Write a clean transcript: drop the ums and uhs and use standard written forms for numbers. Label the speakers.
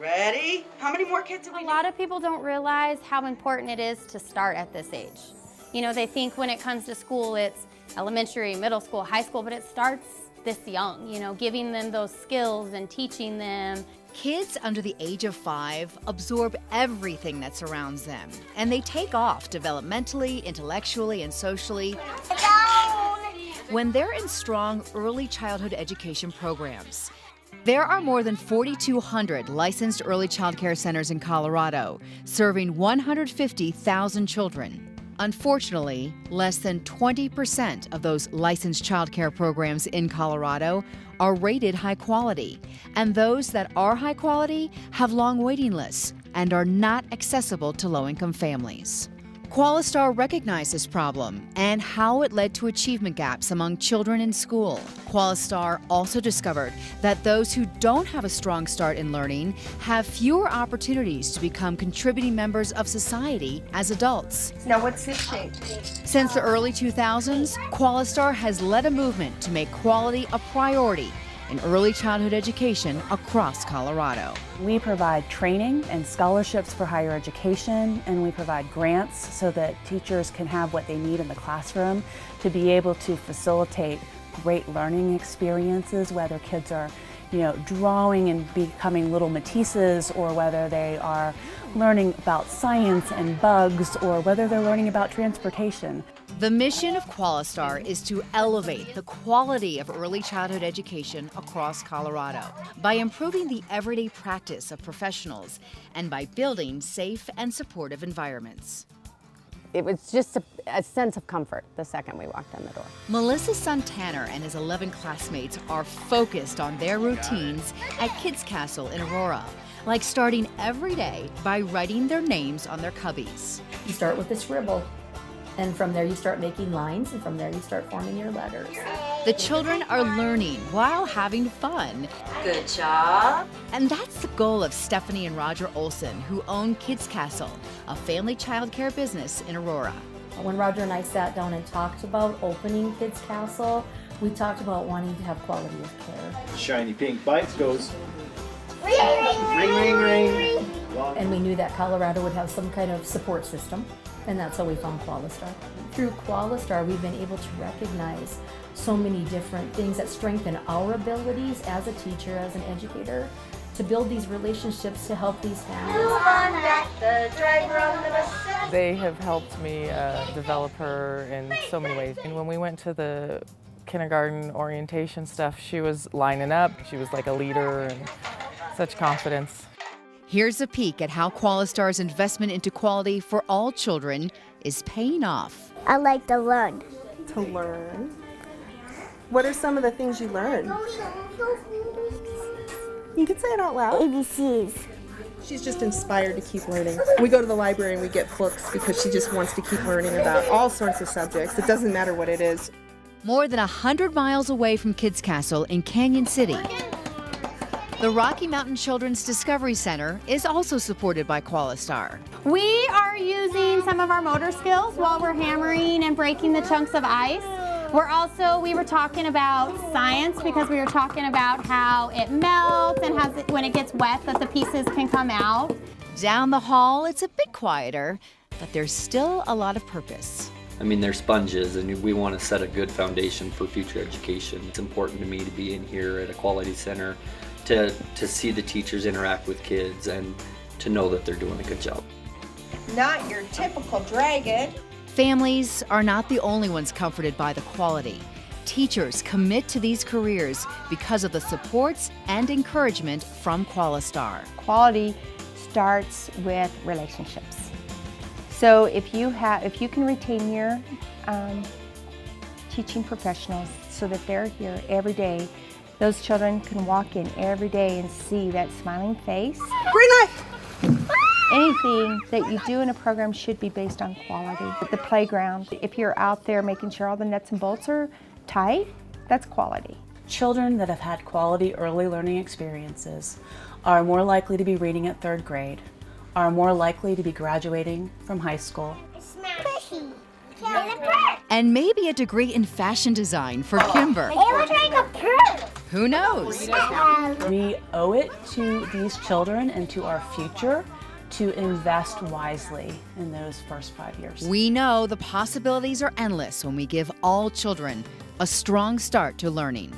Speaker 1: Ready? How many more kids do we need?
Speaker 2: A lot of people don't realize how important it is to start at this age. You know, they think when it comes to school, it's elementary, middle school, high school, but it starts this young, you know, giving them those skills and teaching them.
Speaker 3: Kids under the age of 5 absorb everything that surrounds them, and they take off developmentally, intellectually, and socially when they're in strong early childhood education programs. There are more than 4,200 licensed early child care centers in Colorado, serving 150,000 children. Unfortunately, less than 20% of those licensed child care programs in Colorado are rated high quality, and those that are high quality have long waiting lists and are not accessible to low-income families. Qualistar recognized this problem and how it led to achievement gaps among children in school. Qualistar also discovered that those who don't have a strong start in learning have fewer opportunities to become contributing members of society as adults.
Speaker 4: Now what's this shape?
Speaker 3: Since the early 2000s, Qualistar has led a movement to make quality a priority in early childhood education across Colorado.
Speaker 5: We provide training and scholarships for higher education, and we provide grants so that teachers can have what they need in the classroom to be able to facilitate great learning experiences, whether kids are, drawing and becoming little Mathias, or whether they are learning about science and bugs, or whether they're learning about transportation.
Speaker 3: The mission of Qualistar is to elevate the quality of early childhood education across Colorado by improving the everyday practice of professionals and by building safe and supportive environments.
Speaker 6: It was just a sense of comfort the second we walked in the door.
Speaker 3: Melissa's son Tanner and his 11 classmates are focused on their routines at Kids Castle in Aurora, like starting every day by writing their names on their cubbies.
Speaker 7: You start with a scribble, and from there you start making lines, and from there you start forming your letters.
Speaker 3: The children are learning while having fun.
Speaker 1: Good job.
Speaker 3: And that's the goal of Stephanie and Roger Olson, who own Kids Castle, a family child care business in Aurora.
Speaker 7: When Roger and I sat down and talked about opening Kids Castle, we talked about wanting to have quality of care.
Speaker 8: Shiny pink bites goes ring, ring, ring, ring.
Speaker 7: And we knew that Colorado would have some kind of support system, and that's how we found Qualistar. Through Qualistar, we've been able to recognize so many different things that strengthen our abilities as a teacher, as an educator, to build these relationships to help these families.
Speaker 9: They have helped me develop her in so many ways. And when we went to the kindergarten orientation stuff, she was lining up. She was like a leader and such confidence.
Speaker 3: Here's a peek at how Qualistar's investment into quality for all children is paying off.
Speaker 10: I like to learn.
Speaker 4: To learn? What are some of the things you learn? You can say it out loud.
Speaker 10: ABCs.
Speaker 4: She's just inspired to keep learning. We go to the library and we get books because she just wants to keep learning about all sorts of subjects. It doesn't matter what it is.
Speaker 3: More than 100 miles away from Kids Castle in Canyon City, the Rocky Mountain Children's Discovery Center is also supported by Qualistar.
Speaker 2: We are using some of our motor skills while we're hammering and breaking the chunks of ice. We were talking about science because we were talking about how it melts and how when it gets wet that the pieces can come out.
Speaker 3: Down the hall, it's a bit quieter, but there's still a lot of purpose.
Speaker 11: I mean, they're sponges, and we want to set a good foundation for future education. It's important to me to be in here at a quality center to see the teachers interact with kids and to know that they're doing a good job.
Speaker 4: Not your typical dragon.
Speaker 3: Families are not the only ones comforted by the quality. Teachers commit to these careers because of the supports and encouragement from Qualistar.
Speaker 12: Quality starts with relationships. So if you can retain your teaching professionals so that they're here every day, those children can walk in every day and see that smiling face.
Speaker 4: Green light!
Speaker 12: Anything that you do in a program should be based on quality. The playground, if you're out there making sure all the nuts and bolts are tight, that's quality.
Speaker 5: Children that have had quality early learning experiences are more likely to be reading at 3rd grade, are more likely to be graduating from high school.
Speaker 3: And maybe a degree in fashion design for Kimber.
Speaker 10: It looks like a purse.
Speaker 3: Who knows?
Speaker 5: We owe it to these children and to our future to invest wisely in those first 5 years.
Speaker 3: We know the possibilities are endless when we give all children a strong start to learning.